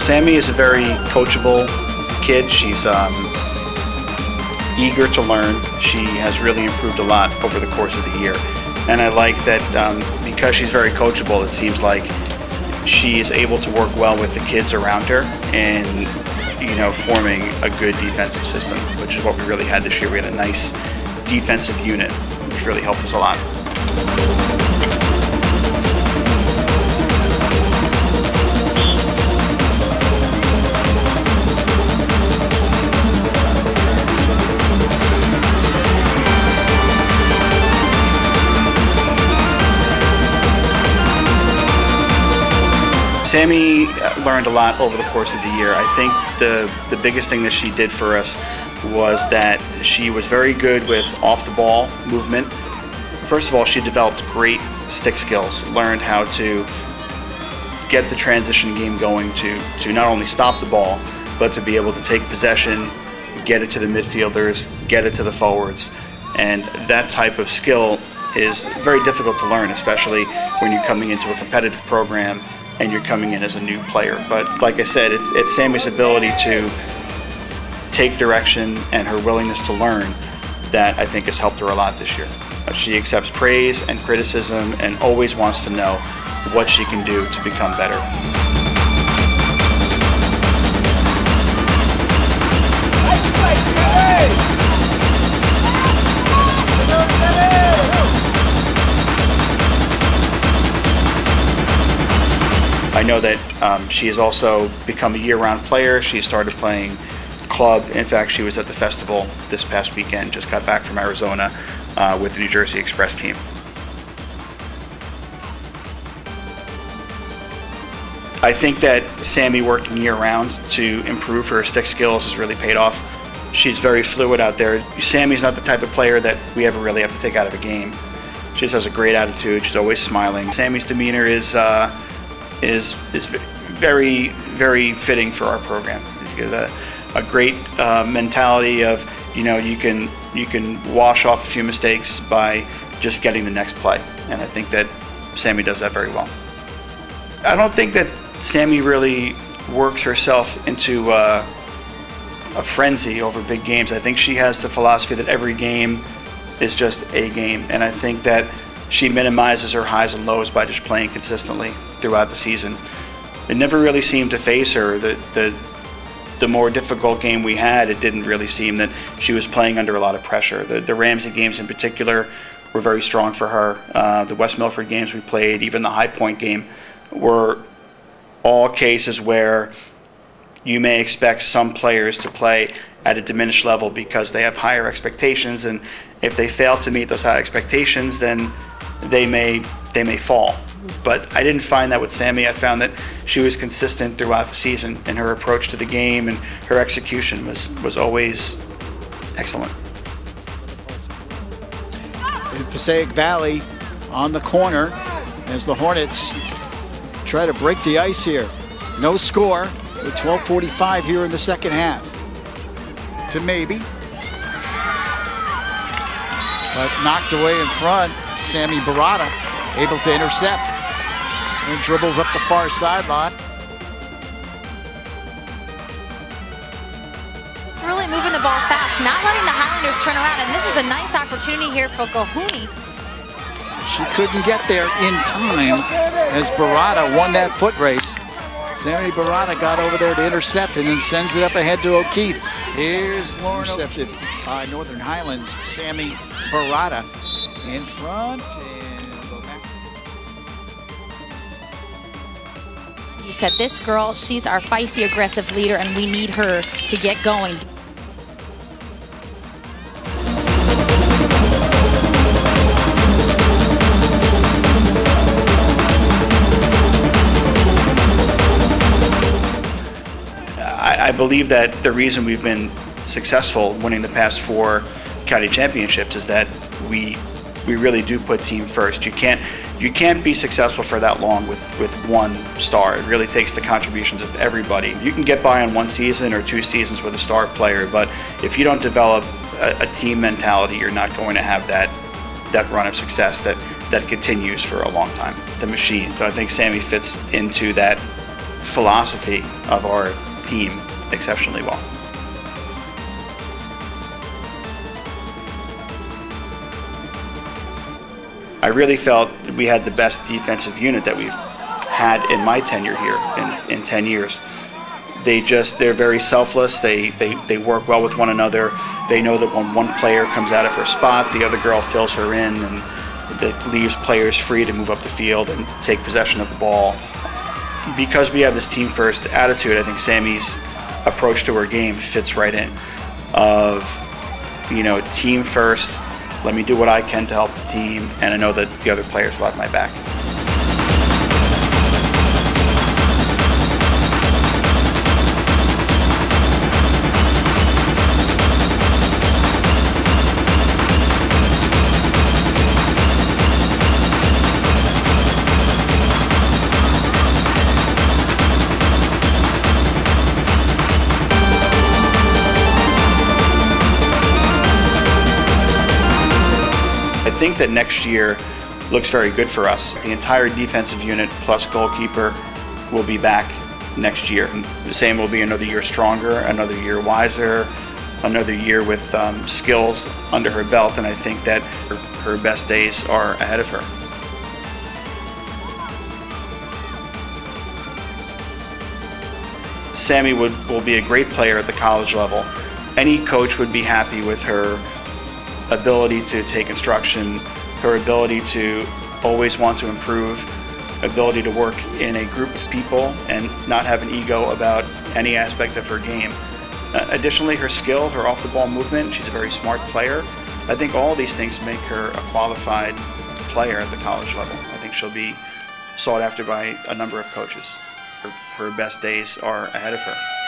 Sami is a very coachable kid. She's eager to learn. She has really improved a lot over the course of the year. And I like that because she's very coachable, it seems like she is able to work well with the kids around her and, you know, forming a good defensive system, which is what we really had this year. We had a nice defensive unit, which really helped us a lot. Sami learned a lot over the course of the year. I think the biggest thing that she did for us was that she was very good with off-the-ball movement. First of all, she developed great stick skills, learned how to get the transition game going to not only stop the ball, but to be able to take possession, get it to the midfielders, get it to the forwards. And that type of skill is very difficult to learn, especially when you're coming into a competitive program and you're coming in as a new player. But like I said, it's Sami's ability to take direction and her willingness to learn that I think has helped her a lot this year. She accepts praise and criticism and always wants to know what she can do to become better. I know that she has also become a year-round player. She started playing club. In fact, she was at the festival this past weekend, just got back from Arizona with the New Jersey Express team. I think that Sami working year-round to improve her stick skills has really paid off. She's very fluid out there. Sami's not the type of player that we ever really have to take out of a game. She just has a great attitude. She's always smiling. Sami's demeanor is very, very fitting for our program. A great mentality of, you know, you can wash off a few mistakes by just getting the next play, and I think that Sami does that very well. I don't think that Sami really works herself into a frenzy over big games. I think she has the philosophy that every game is just a game, and I think that she minimizes her highs and lows by just playing consistently throughout the season. It never really seemed to phase her. The more difficult game we had, it didn't really seem that she was playing under a lot of pressure. The Ramsey games in particular were very strong for her. The West Milford games we played, even the High Point game, were all cases where you may expect some players to play at a diminished level because they have higher expectations, and if they fail to meet those high expectations, then they may fall. But I didn't find that with Sami. I found that she was consistent throughout the season, and her approach to the game and her execution was always excellent. In Passaic Valley on the corner as the Hornets try to break the ice here. No score with 12:45 here in the second half. To maybe. But knocked away in front. Sami Baratta able to intercept and dribbles up the far sideline. It's really moving the ball fast, not letting the Highlanders turn around, and this is a nice opportunity here for Kahuni. She couldn't get there in time as Baratta won that foot race. Sami Baratta got over there to intercept and then sends it up ahead to O'Keefe. Here's Lauren. Intercepted by Northern Highlands. Sami Baratta in front. And go back. He said, this girl, she's our feisty, aggressive leader, and we need her to get going. I believe that the reason we've been successful winning the past 4 county championships is that we really do put team first. You can't be successful for that long with one star. It really takes the contributions of everybody. You can get by on 1 season or 2 seasons with a star player, but if you don't develop a team mentality, you're not going to have that run of success that continues for a long time. The machine. So I think Sami fits into that philosophy of our team exceptionally well. I really felt we had the best defensive unit that we've had in my tenure here in 10 years. They're very selfless. They work well with one another. They know that when one player comes out of her spot, the other girl fills her in, and that leaves players free to move up the field and take possession of the ball. Because we have this team first attitude, I think Sami's approach to her game fits right in. Of, team first, let me do what I can to help the team, and I know that the other players will have my back. I think that next year looks very good for us. The entire defensive unit plus goalkeeper will be back next year. Sam will be another year stronger, another year wiser, another year with skills under her belt, and I think that her best days are ahead of her. Sami will be a great player at the college level. Any coach would be happy with her ability to take instruction, her ability to always want to improve, ability to work in a group of people and not have an ego about any aspect of her game. Additionally, her skill, her off-the-ball movement, she's a very smart player. I think all these things make her a qualified player at the college level. I think she'll be sought after by a number of coaches. Her best days are ahead of her.